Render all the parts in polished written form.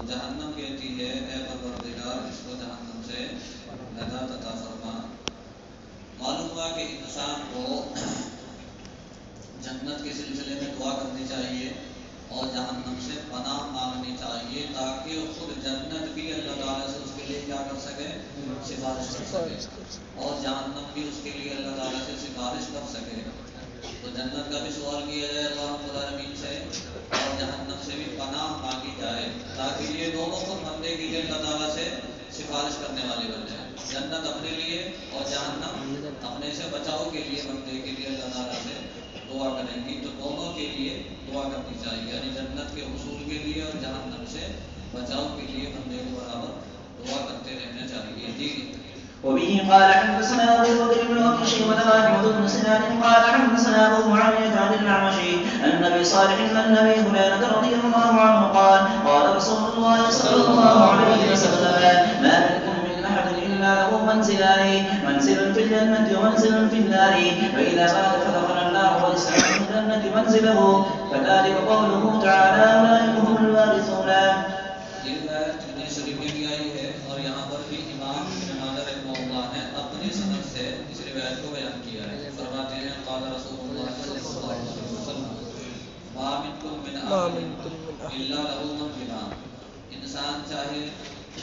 جہنم کہتی ہے اے پروردگار اس کو جہنم سے نجات عطا فرما۔ معلوم ہوا کہ انسان کو جنت کے سلسلے میں دعا کرنی چاہیے اور جہنم سے پناہ مانگنی چاہیے تاکہ خود جنت بھی اللہ تعالیٰ سے اس کے لیے کیا کر سکے، سفارش کر سکے، اور جہنم بھی اس کے لیے اللہ تعالیٰ سے سفارش کر سکے۔ تو جنت کا بھی سوال کیا جائے اللہ رب العالمین سے اور جہنم سے بھی پناہ مانگی جائے تاکہ یہ دونوں خود بندے کے لیے اللہ تعالیٰ سے سفارش کرنے والے بن جائیں۔ جنت اپنے لیے اور جہنم اپنے سے بچاؤ کے لیے بندے کے لیے اللہ تعالیٰ سے دعا کریں گی، تو دونوں کے لیے دعا کرنی چاہیے، یعنی جنت کے حصول کے لیے اور جہنم سے بچاؤ کے لیے بندے کو برابر دعا کرتے رہنا چاہیے۔ جی وبه قال حدثنا ابو بكر بن ابي شيبه واحمد بن سنان قال حدثنا ابو معاويه عن الاعمشي عن ابي صالح عن ابي هريره رضي الله عنه قال قال رسول الله صلى الله عليه وسلم ما منكم من احد الا له منزلان، منزل في الجنه ومنزل في النار، فاذا مات فدخل النار واستعمل في الجنه منزله، فذلك قوله تعالى اولئك هم الوارثون۔ اور یہاں پر بھی امام ابن ماجہ رحمہ اللہ نے اپنی سند سے اس روایت کو بیان کیا ہے۔ فرماتے ہیں قال رسول اللہ صلی اللہ علیہ وسلم ما منکم من احد الا له منزلان، انسان چاہے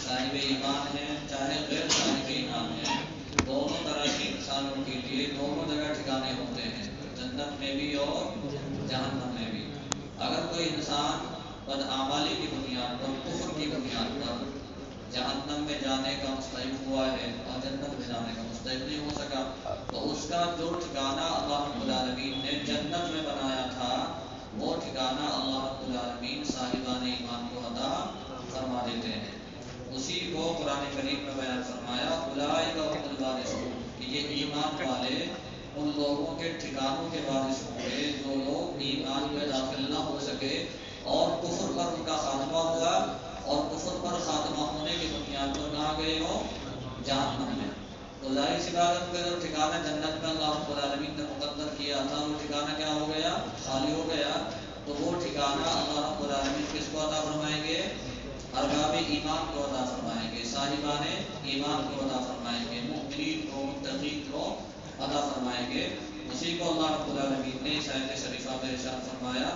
صاحب ایمان ہے چاہے غیر صاحب ایمان ہے، دونوں طرح کے انسانوں کے لیے دونوں جگہ ٹھکانے ہوتے ہیں، جنت میں بھی اور جہنم میں بھی۔ اگر کوئی انسان بدعمالی کی بنیاد پر، کفر کی بنیاد پر جہنم میں جانے کا مستحق ہوا ہے اور جنت میں جانے کا مستحق نہیں ہو سکا، تو اس کا جو ٹھکانہ اللہ رب العالمین نے جنت میں بنایا تھا وہ ٹھکانہ اللہ رب العالمین صاحبان ایمان کو عطا فرما دیتے ہیں۔ اسی کو قرآن کریم میں بیان فرمایا اولئک هم الوارثون، کہ یہ ایمان والے ان لوگوں کے ٹھکانوں کے وارث ہوں گے جو لوگ ایمان میں داخل نہ ہو سکے اور کفر پر ان کا خاتمہ ہوا، اور کفر پر خاتمہ ہونے کی بنیاد پر کہاں گئے ہو، جہنم میں۔ تو ظاہر سی بات ہے کہ جو ٹھکانہ جنت میں اللہ رب العالمین نے مقدر کیا تھا وہ ٹھکانہ کیا ہو گیا، خالی ہو گیا، تو وہ ٹھکانہ اللہ رب العالمین کس کو عطا فرمائیں گے، ارباب ایمان کو عطا فرمائیں گے، صاحبان ایمان کو عطا فرمائیں گے، مؤمنین کو، متقین کو عطا فرمائیں گے۔ اسی کو اللہ رب العالمین نے اس آیت شریفہ میں ارشاد فرمایا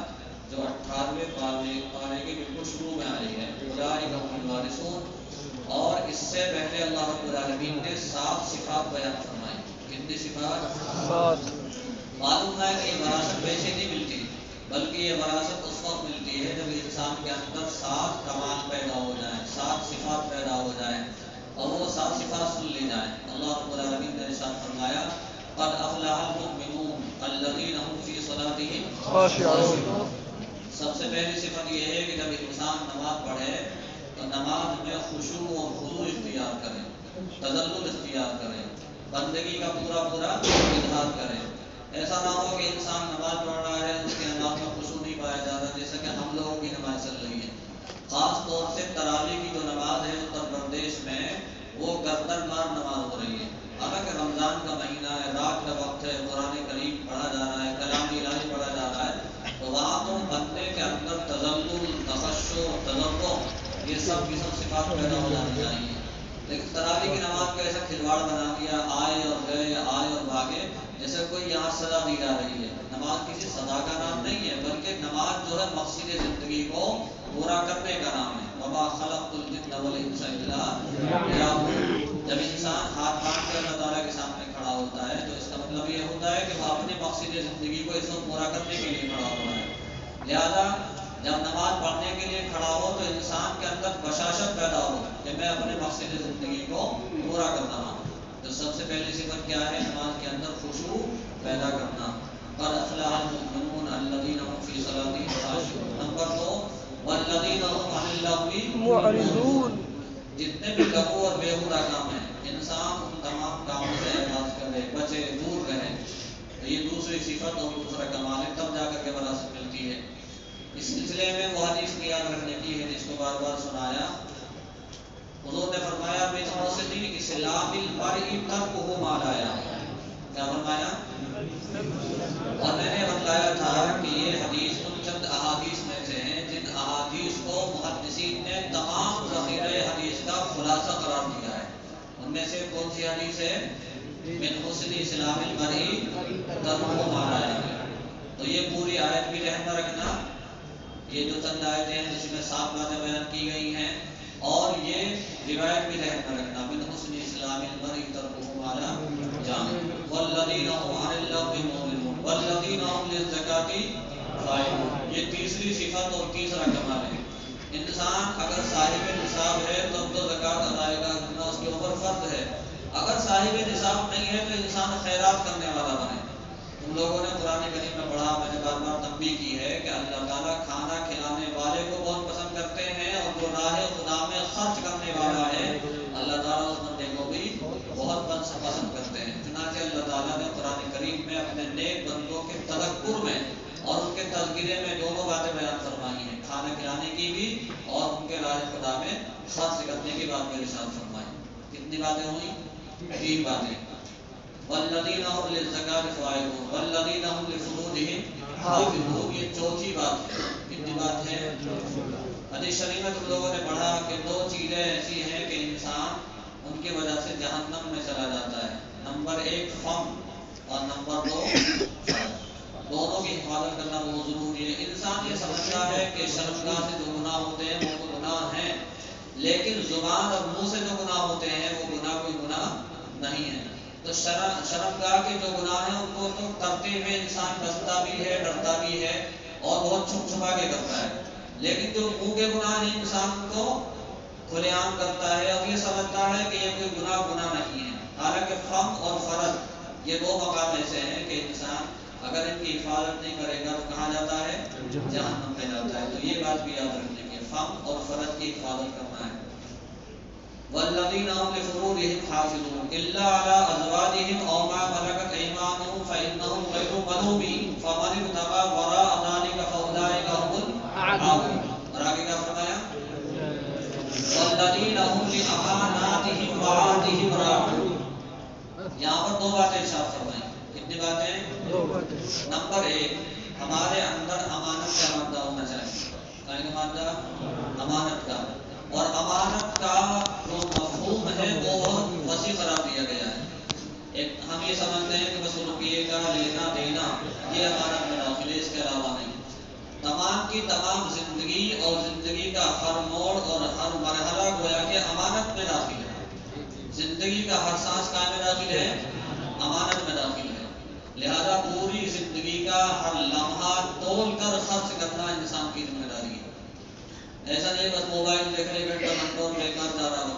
جو 18ویں پارے کے بالکل شروع میں آئی ہے اولئک هم الوارثون، اور اس سے پہلے اللہ رب العالمین نے 7 صفات بیان فرمائی۔ کتنی صفات؟ معلوم ہے کہ یہ وراثت ویسے نہیں ملتی، بلکہ یہ وراثت اس وقت ملتی ہے جب انسان کے اندر 7 کمال پیدا ہو جائیں، 7 صفات پیدا ہو جائیں اور وہ 7 صفات سن لی جائیں۔ اللہ رب العالمین نے ارشاد فرمایا قد افلح المؤمنون الذین هم فی صلاتهم خاشعون۔ سب سے پہلی صفت یہ ہے کہ جب انسان نماز پڑھے تو نماز میں خشوع اور خضوع اختیار کرے، تذلل اختیار کرے، بندگی کا پورا اظہار کرے۔ ایسا نہ ہو کہ انسان نماز پڑھ رہا ہے اس کی نماز میں خشوع نہیں پایا جا رہا، جیسا کہ ہم لوگوں کی نماز چل رہی ہے۔ خاص طور سے تراویح کی جو نماز ہے اتر پردیش میں وہ گردن مار نماز ہو رہی ہے، حالانکہ رمضان کا مہینہ ہے، رات کا وقت ہے، قرآن کریم پڑھا جا رہا ہے، کلام الہی پڑھا جا رہا ہے، تو وہاں تو بندے کے اندر تذلل، تخشع، تضرع یہ سب کی سب صفات پیدا ہو جانی چاہیے۔ لیکن تراویح کی نماز کو ایسا کھلواڑ بنا دیا، آئے اور گئے، آئے اور بھاگے، جیسے کوئی یہاں سزا دی جا رہی ہے۔ نماز کسی سزا کا نام نہیں ہے، بلکہ نماز جو ہے مقصد زندگی کو پورا کرنے کا نام ہے۔ وما خلقت الجن والانس الا لیعبدون۔ جب انسان ہاتھ باندھ کر اللہ تعالیٰ کے سامنے کھڑا ہوتا ہے تو اس کا مطلب یہ ہوتا ہے کہ وہ اپنے مقصد زندگی کو اس وقت پورا کرنے کے لیے کھڑا ہوا ہے۔ لہذا جب نماز پڑھنے کے لیے کھڑا ہو تو انسان کے اندر بشاشت پیدا ہو کہ میں اپنے مقصد زندگی کو پورا کر رہا ہوں۔ تو سب سے پہلی صفت کیا ہے، نماز کے اندر خشوع پیدا کرنا۔ قد افلح المؤمنون الذین هم فی صلاتهم خاشعون۔ نمبر 2 والذین هم عن اللغو معرضون۔ جتنے بھی لغو اور بیہودہ کام ہیں انسان ان تمام کاموں سے اعراض کرے، بچے، دور رہے۔ تو یہ دوسری صفت اور دوسرا کمال ہے، تب جا کر کے وراثت ملتی ہے۔ اس سلسلے میں وہ حدیث کی یاد رکھنے کی ہے جس کو بار بار سنایا۔ حضور نے فرمایا من حسن اسلام المرء ترکہ ما لا یعنی۔ کیا فرمایا؟ اور میں نے بتلایا تھا کہ یہ حدیث ان چند احادیث میں سے ہیں جن احادیث کو محدثین نے تمام سے کون سی حدیث ہے؟ من حسن اسلام المرء ترکہ ما لا یعنی. تو یہ پوری آیت بھی ذہن میں رکھنا. یہ جو چند آیتیں ہیں جس میں 7 باتیں بیان کی گئی ہیں اور یہ روایت بھی ذہن میں رکھنا. من حسن اسلام المرء ترکہ ما لا یعنی والذین هم عن اللغو معرضون والذین هم للزکاة فاعلون. یہ تیسری صفت اور تیسرا کمال ہے. انسان اگر صاحب نصاب ہے تب تو زکوٰۃ ادائے کرنا اس کے اوپر فرض ہے. اگر صاحب نصاب نہیں ہے تو انسان خیرات کرنے والا بنے. تم لوگوں نے قرآن کریم میں پڑھا, میں نے بار بار تنبیہ کی ہے کہ اللہ تعالیٰ کھانا کھلانے والے کو بہت پسند کرتے ہیں اور جو راہ خدا میں خرچ کرنے والا ہے اللہ تعالیٰ اس بندے کو بھی بہت پسند کرتے ہیں. چنانچہ اللہ تعالیٰ نے قرآن کریم میں اپنے نیک بندوں کے تذکر میں اور ان کے تذکرے میں دونوں باتیں بیان فرمائی ہیں, کھانا کھلانے کی بھی اور ان کے راہ خدا میں خرچ کرنے کی بات میں ارشاد فرمائی. کتنی باتیں ہوئی؟ 3 باتیں. والذین هم للزکاة فاعلون والذین هم لفروجهم حافظون. یہ چوتھی بات ہے. کتنی بات ہے؟ حدیث شریف میں تم لوگوں نے پڑھا کہ 2 چیزیں ایسی ہیں کہ انسان ان کی وجہ سے جہنم میں چلا جاتا ہے. نمبر 1 فم اور نمبر 2 دونوں کی حفاظت کرنا بہت ضروری ہے. انسان یہ سمجھتا ہے کہ شرمگاہ سے جو گناہ ہوتے ہیں وہ تو گناہ ہیں, لیکن زبان اور منہ سے جو گناہ ہوتے ہیں وہ گناہ کوئی گناہ نہیں ہے. تو شرمگاہ کے جو گناہ ہیں ان کو تو کرتے ہوئے انسان بچتا بھی ہے, ڈرتا بھی ہے اور بہت چھپ چھپا کے کرتا ہے. لیکن جو منہ کے گناہ ہیں انسان کو کھلے عام کرتا ہے اور یہ سمجھتا ہے کہ یہ کوئی گناہ نہیں ہے. حالانکہ فم اور فرض یہ 2 مقام ایسے ہیں کہ انسان اگر ان کی حفاظت نہیں کرے گا تو کہاں جاتا ہے؟ جہنم میں جاتا ہے. تو یہ بات بھی یاد رکھنے کی, فم اور فرض کی حفاظت کرنا ہے. والذین هم لفروجهم حافظون الا على ازواجهم او ما ملكت ايمانهم فانهم غير ملومين فمن ابتغى وراء ذلك فاولئك هم العادون. اور آگے کیا فرمایا؟ والذین هم لاماناتهم وعهدهم راعون. یہاں پر 2 باتیں ارشاد فرمائی. کتنی باتیں؟ 2 باتیں. نمبر 1 ہمارے اندر امانت کا مادہ ہونا چاہیے. کیا مادہ؟ امانت کا. اور امانت کا جو مفہوم ہے وہ وسیع قرار دیا گیا ہے. ہم یہ سمجھتے ہیں کہ بس روپیے کا لینا دینا یہ امانت میں داخل ہے, اس کے علاوہ نہیں. تمام کی تمام زندگی اور زندگی کا ہر موڑ اور ہر مرحلہ گویا کہ امانت میں داخل ہے. زندگی کا ہر سانس کا میں داخل ہے, امانت میں داخل ہے. لہذا پوری زندگی کا ہر لمحہ تول کر خرچ کرنا انسان کی ذمہ داری ہے. ایسا نہیں بس موبائل دیکھ رہے گھنٹہ گھنٹوں بیکار جا رہا ہو.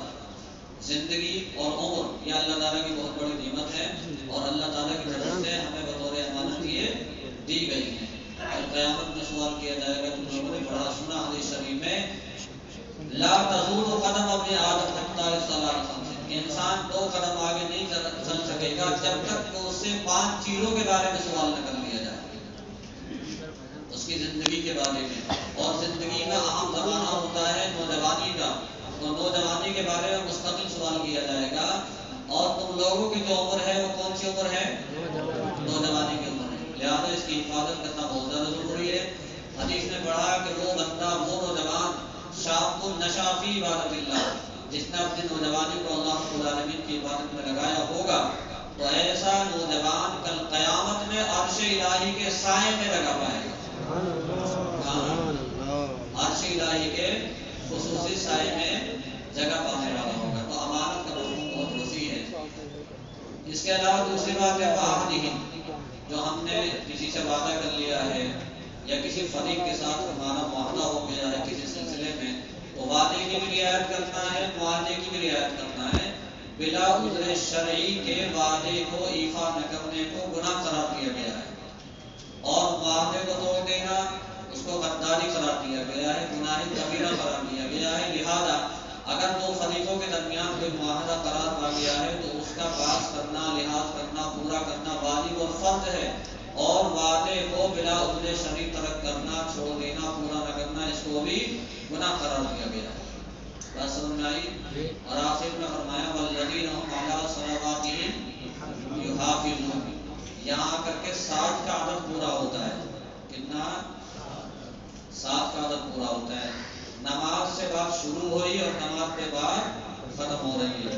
زندگی اور عمر یہ اللہ تعالیٰ کی بہت بڑی نعمت ہے اور اللہ تعالیٰ کی طرف سے ہمیں بطور امانت یہ دی گئی ہے. اور قیامت میں سوال کیا جائے گا, تم لوگوں نے بڑا سنا حدیث شریف میں لا تزول قدم ابن آدم حتی یسأل عن خمس. انسان 2 قدم آگے نہیں چل سکے گا جب تک کہ اس سے 5 چیزوں کے بارے میں سوال نہ کر لیا جائے, اس کی زندگی کے بارے میں. اور زندگی کا اہم زمانہ ہوتا ہے نوجوانی کا, تو نوجوانی کے بارے میں مستقل سوال کیا جائے گا. اور تم لوگوں کی جو عمر ہے وہ کون سی عمر ہے؟ نوجوانی کی عمر ہے. لہٰذا اس کی حفاظت کرنا بہت زیادہ ضروری ہے. حدیث نے پڑھا کہ وہ بندہ, وہ نوجوان شاب النشا فی عبادت اللہ, جس نے اپنی نوجوانی کو اللہ رب العالمین کی عبادت میں لگایا ہوگا تو ایسا نوجوان کل قیامت میں عرش الہی کے سائے میں لگا پائے گا. عرش الہی کے خصوصی سائے میں جگہ پانے والا ہوگا. تو امانت کا مفہوم بہت وسیع ہے. اس کے علاوہ دوسری بات ہے وعہدہم, جو ہم نے کسی سے وعدہ کر لیا ہے یا کسی فریق کے ساتھ ہمارا معاہدہ ہو گیا ہے کسی سلسلے میں, تو وعدے کی بھی رعایت کرنا ہے, معاہدے کی بھی رعایت کرنا ہے. بلا عذر شرعی کے وعدے کو ایفا نہ کرنے کو گناہ قرار دیا گیا ہے اور معاہدے کو توڑ دینا اس کو غداری قرار دیا گیا ہے, گناہ کبیرہ قرار دیا گیا ہے. لہذا اگر 2 فریقوں کے درمیان کوئی معاہدہ قرار پا گیا ہے تو اس کا پاس کرنا, لحاظ کرنا, پورا کرنا واجب اور فرض ہے. اور وعدے کو بلا عذر شرعی ترک کرنا, چھوڑ دینا, پورا نہ کرنا, اس کو بھی گناہ قرار دیا گیا ہے. بات سمجھ میں آئی؟ اور آخر میں فرمایا والذین هم علی صلواتہم یحافظون. یہاں آ کر کے 7 کا عدد پورا ہوتا ہے. کتنا؟ 7 کا عدد پورا ہوتا ہے. نماز سے بات شروع ہوئی اور نماز کے بعد ختم ہو رہی ہے.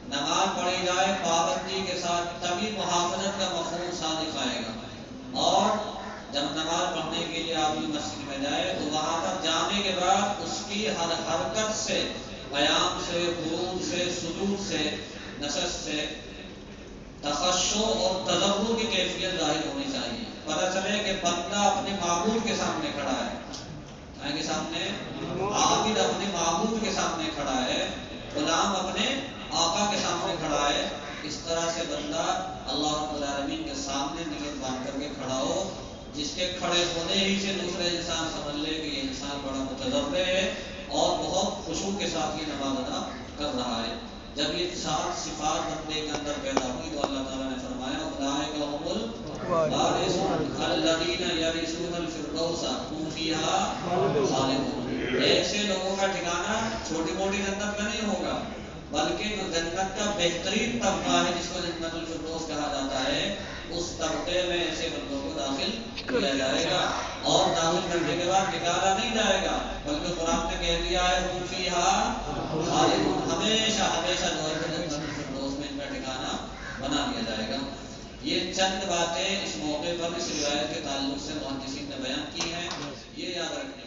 نماز پڑھی جائے پابندی کے ساتھ تبھی محافظت کا مفہوم صادق آئے گا۔ اور جب نماز پڑھنے کے لیے آدمی مسجد میں جائے تو وہاں تک جانے کے بعد اس کی ہر حرکت سے، قیام سے، قعود سے، سجود سے، نشست سے تخشع اور تضرع کی کیفیت ظاہر ہونی چاہیے۔ پتہ چلے کہ بندہ اپنے معبود کے سامنے کھڑا ہے، کے سامنے عابد اپنے معبود کے سامنے کھڑا ہے، غلام اپنے آقا کے سامنے کھڑا ہے۔ اس طرح سے بندہ اللہ رب العالمین کے سامنے نیت باندھ کر کے کھڑا ہو، جس کے کھڑے ہونے ہی سے دوسرے انسان سمجھ لے کہ یہ انسان بڑا متضرع ہے اور بہت خشوع کے ساتھ یہ نماز ادا کر رہا ہے۔ جب یہ 7 صفات بندے کے اندر پیدا ہوئی تو اللہ تعالیٰ نے فرمایا اولئک هم الوارثون الذین یرثون الفردوس هم فیہا خالدون۔ ایسے لوگوں کا ٹھکانہ چھوٹی موٹی جنت میں نہیں ہوگا، بلکہ جو جنت کا بہترین طبقہ ہے جس کو جنت الفردوس کہا جاتا ہے، اس طبقے میں ایسے بندوں کو داخل کیا جائے گا، اور داخل کرنے کے بعد نکالا نہیں جائے گا، بلکہ قرآن نے کہہ دیا ہے ہم فیہا خالدون، ہمیشہ ہمیشہ جنت الفردوس میں ان کا ٹھکانہ بنا دیا جائے گا۔ یہ چند باتیں اس موقع پر اس روایت کے تعلق سے محدثین نے بیان کی ہیں، یہ یاد رکھیں۔